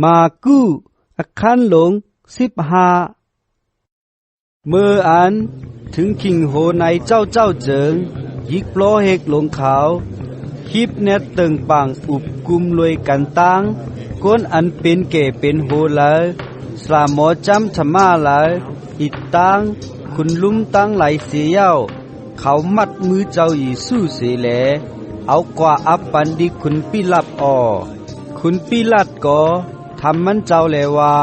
มากู้อาคารหลง15เมื่ออันถึงคิงโหในเจ้าเจิงยิกปลอเฮกหลงขาวคิบเน็ตเติงปังอุบกุมลวยกันตังก้นอันเป็นเก่เป็นโหลายสลามหมอจำธรรมาหลายอิดตังคุณลุมตังไหลเสียเย้าเขามัดมือเจ้าอีสู้เสียแหลเอากว่าอับปันดิคุณปิลัดคุณปิลัดก็ทำมันเจ้าแลว่า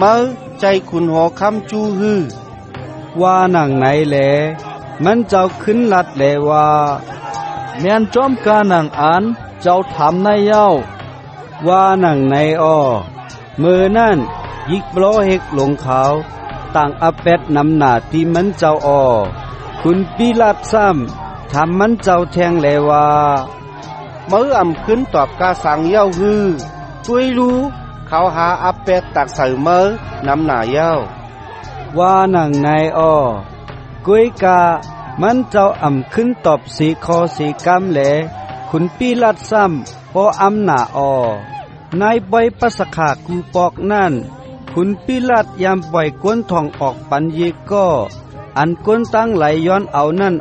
มาใจคุณหอคำจูฮือว่าหนังไหนแลมันเจ้าขึ้นลัดแลว่าแม่นจอมกาหนังอันเจ้าทำในเย้าว่าหนังไหนเมื่อนั่นยิกปลอเฮกหลงขาวต่างอาเป็ดนำหน้าที่มันเจ้าคุณปิลัดซ้ำทำมันเจ้าแทงแลว่ามืออ่ำขึ้นตอบกาสังเย้าฮือช่วยรู้เขาหาอัปเป็ดตักใส่มือนำหน้าเย้าว่าหนังไหนกุยกามันเจ้าอ่ำขึ้นตอบสีคอสีกำแหลคุณปิลัดซ้ำพออำหน้านายใบปัสขากูปอกนั่นคุณปิลัดยามปล่อยก้นทองออกปันเยก็อันก้นตั้งไหลย้อนเอานั่น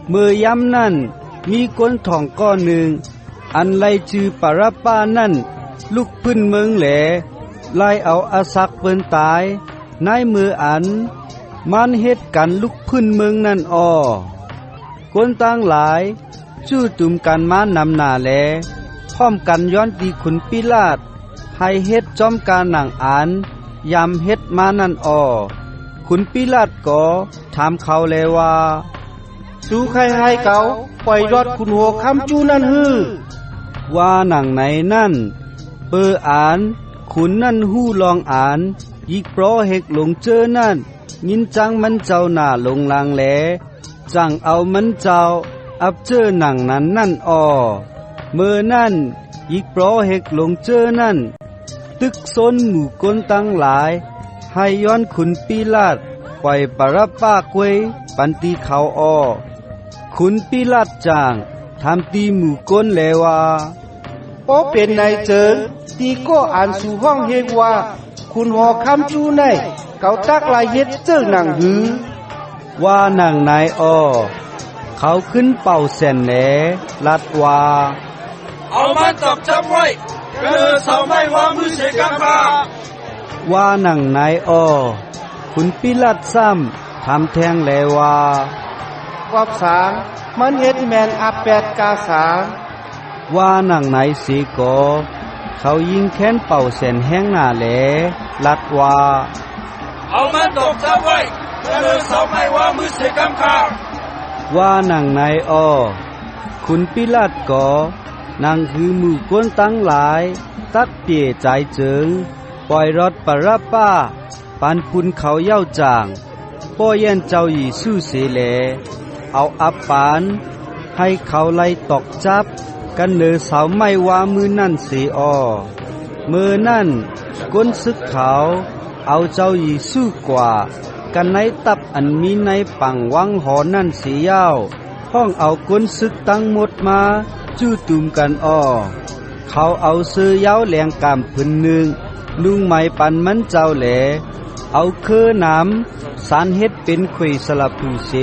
เมื่อยำนั่นมีก้นทองก้อนหนึ่งอันไล่จือปาราป้านั่นลุกพื้นเมืองแหลไล่เอาอาศักเปิ้นตายนายมืออันมันเฮ็ดกันลุกพื้นเมืองนั่นก้นตั้งหลายจู้ตุ่มกันมานำหน้าแลพร้อมกันย้อนตีขุนปิลาตให้เฮ็ดจอมการหนังอันยำเฮ็ดมานั่นขุนปิลาตก็ถามเขาแลว่าสู้ใครให้เกาปล่อยรอดคุณหัวคำจูนั่นฮือว่าหนังไหนนั่นเปออ่านขุนนั่นหู้ลองอ่านยิกปลอเฮกหลงเจอนั่นยินจังมันเจ้าหน้าลงลางแหลจังเอามันเจ้าอับเจอหนังนั้นนั่นเมื่อนั่นยิกปลอเฮกหลงเจอนั่นตึกซนหมู่ก้นตั้งหลายให้ย้อนขุนปิลาตปล่อยปราป้ากวยปันตีเขาขุนปิลาตจางทำตีหมู่ก้นแลว่าโอเป็นนายเจิงตีก็อ่านสู่ห้องเฮกว่าคุณหอคำจูในเกาตักลายเฮ็ดเจ้าหนังหือว่าหนังนายเขาขึ้นเป่าแสนแหลลัดว่าเอามันจับจับไว้กระเดินเสาไม่ว่ามือเสกำพาว่าหนังนายคุณปิลัดซ้ำทำแทงแลว่ากอบสางมันเฮ็ดแมนอาแปดกาสางว่าหนังไหนสีก็เขายิงแค้นเป่าแสนแห้งหน้าแหลลัดว่าเอามันตกจับไว้กระเดินเสาไม่ว่ามือเสกำพาว่าหนังนายคุณปิลัดก็นางคือหมู่ก้นตั้งหลายตัดเปี่ยใจเจิงปล่อยรถปราป้าปันปุนเขาเย้าจางป้อเย็นเจ้าหยีสู้เสแลเอาอับปานให้เขาไล่ตอกจับกันเนอเสาไม่ว่ามือนั่นเสียมือนั่นก้นซึกเขาเอาเจ้าหยีสู้กว่ากันในตับอันมีในปังวังหอนั่นเสียเย้าห้องเอาก้นซึกตั้งหมดมาจู้ตุ่มกันเขาเอาเสื้อเย้าแหลงกามพื้นหนึ่งนุ่งไหมปันมันเจ้าแหลเอาเคอน้ำสารเฮ็ดเป็นขุยสลับผูเส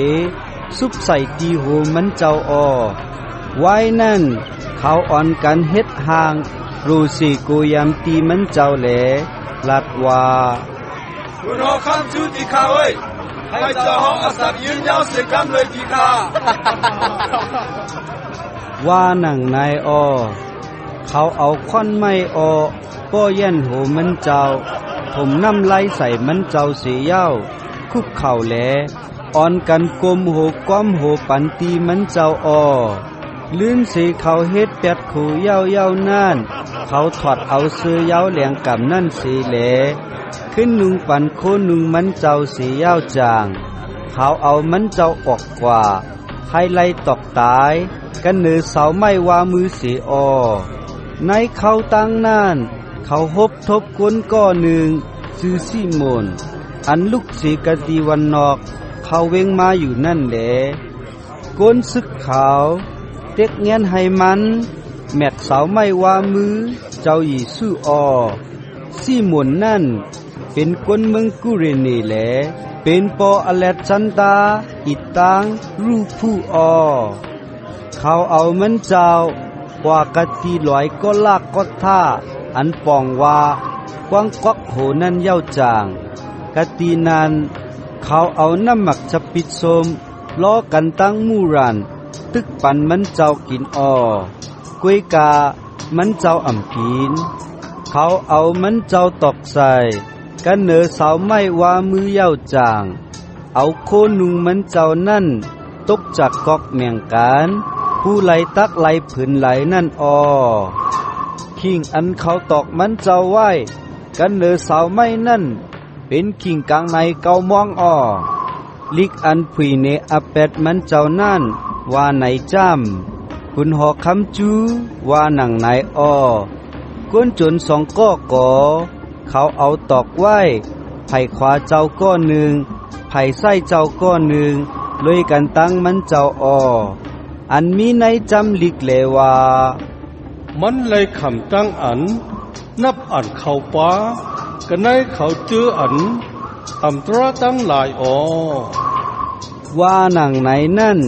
ซุปใส่ตีโหมันเจ้าไว้นั่นเขาอ่อนกันเฮ็ดห่างรูสีโกยามตีมันเจ้าแหลลัดว่าคุณหอคำจูตีข้าเว้ยให้เจ้าห้องอาศัยยืนยาวเสกำเลยตีข้าว่าหนังนายเขาเอาค้อนไม้ป้อเย็นโหมันเจ้าผมน้ำไหลใส่มันเจ้าเสียเย้าคุกเข่าแหลอ่อนกันกลมโหก้อมโหปันตีมันเจ้าลื่นสีเขาเฮ็ดแปดขู่เย้านั่นเขาถอดเอาเสื้อเย้าแหลงกับนั่นสีแหลขึ้นนุงปันโคนุงมันเจ้าสีเย้าจางเขาเอามันเจ้าออกกว่าให้ไล่ตอกตายกันเนือเสาไม่ว่ามือสีในเขาตั้งนั่นเขาหบทบก้นก้อหนึ่งชื่อซิโมนอันลูกสีกะตีวันนอกเขาเวงมาอยู่นั่นแหละก้นซึกขาวเต็กเงี้ยนให้มันแมกเสาไม่ว่ามือ เจ้าเยซูซีโมนนั่นเป็นคนเมืองกุเรเนแลเป็นปออเลกซานดราอิตังรูผู้เขาเอามันเจ้ากว่ากะตีลอยก็ลากก็ท่าอันปองว่ากว้างกวักโหนั่นเย้าจางกะตีนั้นเขาเอาน้ำหมักจะปิดสมล้อกันตั้งมู่รันตึกปันมันเจ้ากินกวยกามันเจ้าอ่ำกินเขาเอามันเจ้าตอกใส่กันเนอสาวไม้ว่ามือเย้าจางเอาโคนุงมันเจ้านั่นตกจากกอกเมียงกันผู้ไหลตักไหลผืนไหลนั่นขิงอันเขาตอกมันเจ้าไว้กันเนอสาวไม้นั่นเป็นขิงกลางในเกามองลิกอันผุยเนอแปดมันเจ้านั่นว่าไหนจ้ำคุณหอคำจูว่าหนังไหนก้นจนสองก้อกเขาเอาตอกไว้ไผ่ขวาเจ้าก้อนหนึ่งไผ่ไส้เจ้าก้อนหนึ่งเลยกันตั้งมันเจ้าอันมีในจำลิกเลว่ามันเลยคำตั้งอันนับอันเข้าป้ากันในเขาเจออันอัมตราตั้งหลายว่าหนังไหนนั่น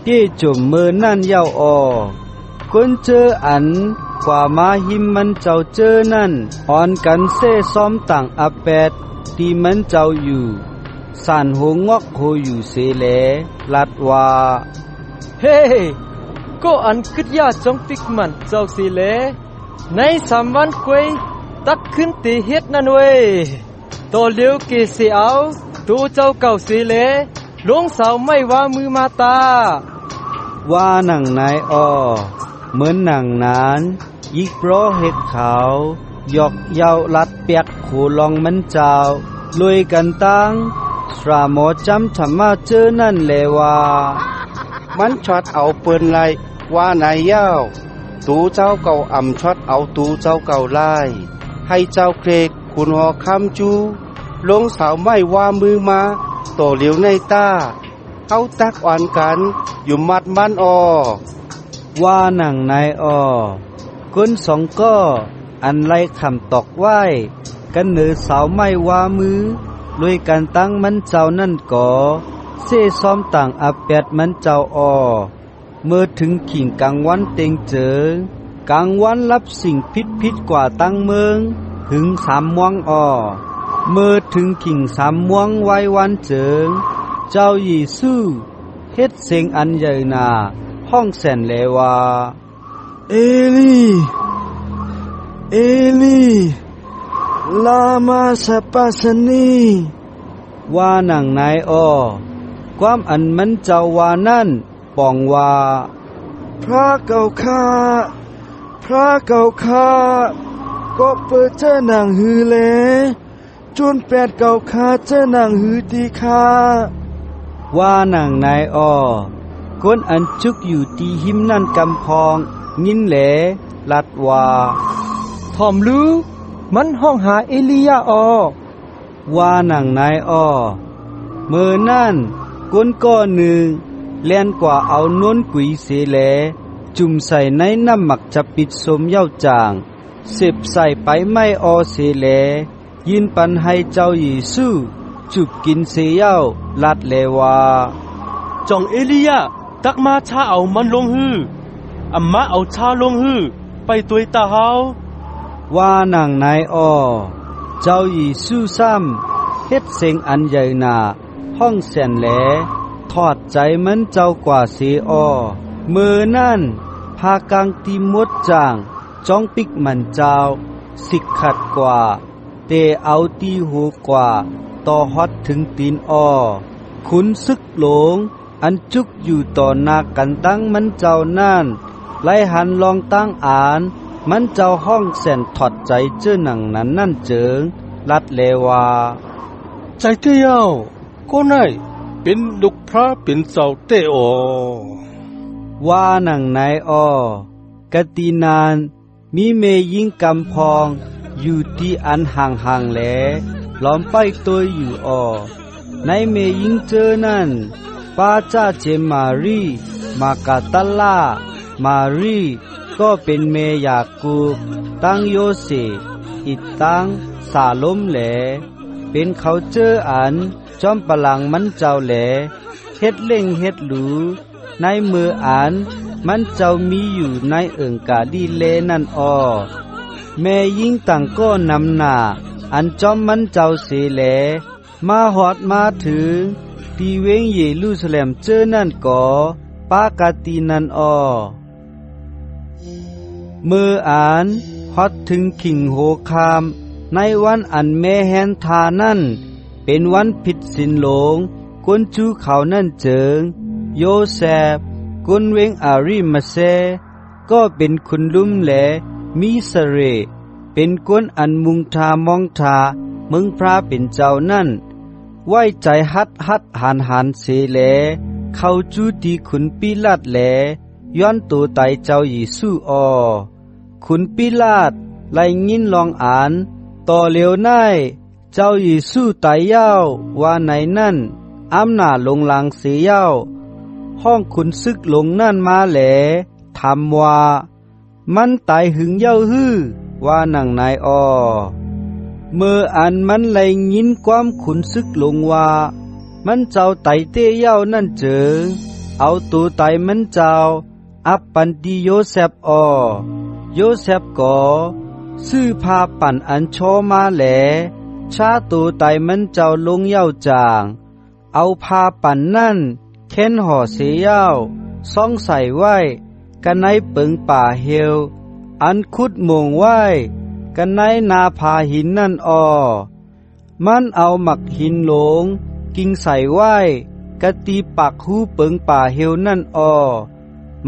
เจ้จมมือนั่นเย้าคนเจออันกว่ามาหิมมันเจ้าเจอนั่นอ่อนกันเซ่ซ้อมต่างอาแปดที่มันเจ้าอยู่สานโหงอกโหอยู่เสแลลัดว่าเฮ้ก็อันกึดยาจงปิกมันเจ้าสิเลใน3 วันกวยตักขึ้นตีเฮ็ดนั่นเว้ยตัวเลี้ยวเกสิเอาตัวเจ้าเก่าสิเลลงเสาไม่ว่ามือมาตาว่าหนังไหนเหมือนหนังนั้นยิกโปรเฮ็ดเขายอกเยาลัดเปียกขูลองมันเจ้าลุยกันตั้งสราหมอจำธรรมาเจอนั่นแลว่ามันช็อตเอาเปิ้นไล่ว่าไหนเย้าตูเจ้าเก่าอ่ำช็อตเอาตูเจ้าเก่าไล่ให้เจ้าเกรกคุณหอคำจูลงเสาไม้ว่ามือมาต่อเหลียวในตาเขาตักอ่อนกันอยู่มัดมันว่าหนังไหนคนสองก็อันไล่คำตอกไว้กันเนือเสาไม้ว่ามือลุยกันตั้งมันเจ้านั่นก่อเซ่ซ้อมต่างอาแปดมันเจ้าเมื่อถึงขิงกลางวันเต็งเจอกลางวันรับสิ่งพิษกว่าตั้งเมืองถึง3 ม่วงเมื่อถึงขิง3 ม่วงไว้วันเจิงเจ้าเยซูเฮ็ดเสียงอันใหญ่นาห้องแสนเลว่าเอลีเอลีลามาสปัสนีว่าหนังไหนความอันมันเจ้าว่านั่นปองว่าพระเก่าข้าพระเก่าข้าก็เปิดเจ้าหนังหือแลจนแปดเก่าข้าเจ้าหนังหือตีข้าว่าหนังไหนคนอันจุกอยู่ตีหิมนั่นกำพองงินแหลลัดว่าทอมรู้มันห้องหาเอลียาว่าหนังไหนเมื่อนั่นก้นก้อนหนึ่งแล่นกว่าเอานวนกุยเสแลจุ่มใส่ในน้ำหมักจะปิดสมเย้าจางเสพใส่ไปไม่เสแลยินปันให้เจ้าเยซูจุบกินเสเย้าลัดเลว่าจองเอลียาตักมาชาเอามันลงหื้ออัมมาเอาชาลงหื้อไปตัวตาเฮาว่าหนังไหนเจ้าเยซูซ้ำเฮ็ดเสียงอันใหญ่นาห้องแสนแหลทอดใจมันเจ้ากว่าเสมือนั่นพากางตีมดจางจ้องปิกมันเจ้าสิกขัดกว่าเตเอาตีหูกว่าต่อฮอดถึงตีนขุนซึกหลงอันจุกอยู่ต่อหน้ากันตั้งมันเจ้านั่นไล่หันลองตั้งอ่านมันเจ้าห้องแสนถอดใจเจ้าหนังนั้นนั่นเจิงลัดเลว่าใจเตี้ยวก็ไหนเป็นลูกพระเป็นเจ้าเตว่าหนังไหนกะตีนานมีเมยิงกำพองอยู่ที่อันห่างๆแหลล้อมไปตัวอยู่ในเมยิงเจอนั่นป้าจ้าเจมารีมากาตาลามารีก็ ก็เป็นเมยากูบตั้งโยเสอิดตั้งสาลมแหลเป็นเขาเจออันจอมปลังมันเจ้าแหลเฮ็ดเล่งเฮ็ดหลูในมืออันมันเจ้ามีอยู่ในเอิงกาลีเลนั่นอ้อแม่ยิ่งต่างก็นำหน้าอันจอมมันเจ้าเสแหลมาหอดมาถึงที่เวงเยรูซาเล็มเจอนั่นก่อปากาตีนั่นอ้อมืออ่านฮอดถึงขิงโหคามในวันอันแม่แฮนทานั่นเป็นวันผิดศีลหลงกวนจูเขานั่นเจิงโยเซฟกวนเวงอาริมาเซก็เป็นคุณลุ่มแหลมีสเรเป็นกวนอันมุงทามองทามึงพระเป็นเจ้านั่นไว้ใจหัดหันเสแลเข้าจูดีขุนปิลาตแลย้อนตัวไตเจ้าเยซูออขุนปิลาตไล่ยินลองอ่านต่อเลียวในเจ้าเยซูตายยาวว่าในนั่นอำนาจลงหลังเสียยาวห้องขุนซึกลงนั่นมาแหลถามว่ามันตายหึงเย้าฮื้อว่านังนายอ้อเมื่ออันมันไล่ยินความขุนซึกลงว่ามันเจ้าไตเต้เย้านั่นเจอเอาตัวไตมันเจ้าอัปปันติโยเซฟอ้อโยเซฟก็ซื้อพาปั่นอันโชมาแหลชาตัวไตมันเจ้าลงเย้าจางเอาพาปั่นนั่นเค้นห่อเสียเย้าซ่องใส่ไว้กันในเปิงป่าเฮวอันคุดโมงไว้กันในนาพาหินนั่นอ้อมันเอาหมักหินหลงกิ่งใส่ไว้กะตีปักหูเปิงป่าเฮวนั่นอ้อ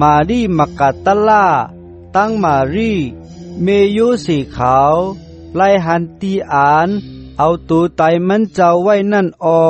มารีมักกะตะล่าตั้งมารีเมโยสีขาวไล่หันตีอานเอาตัวไตมันเจ้าไว้นั่นอ้อ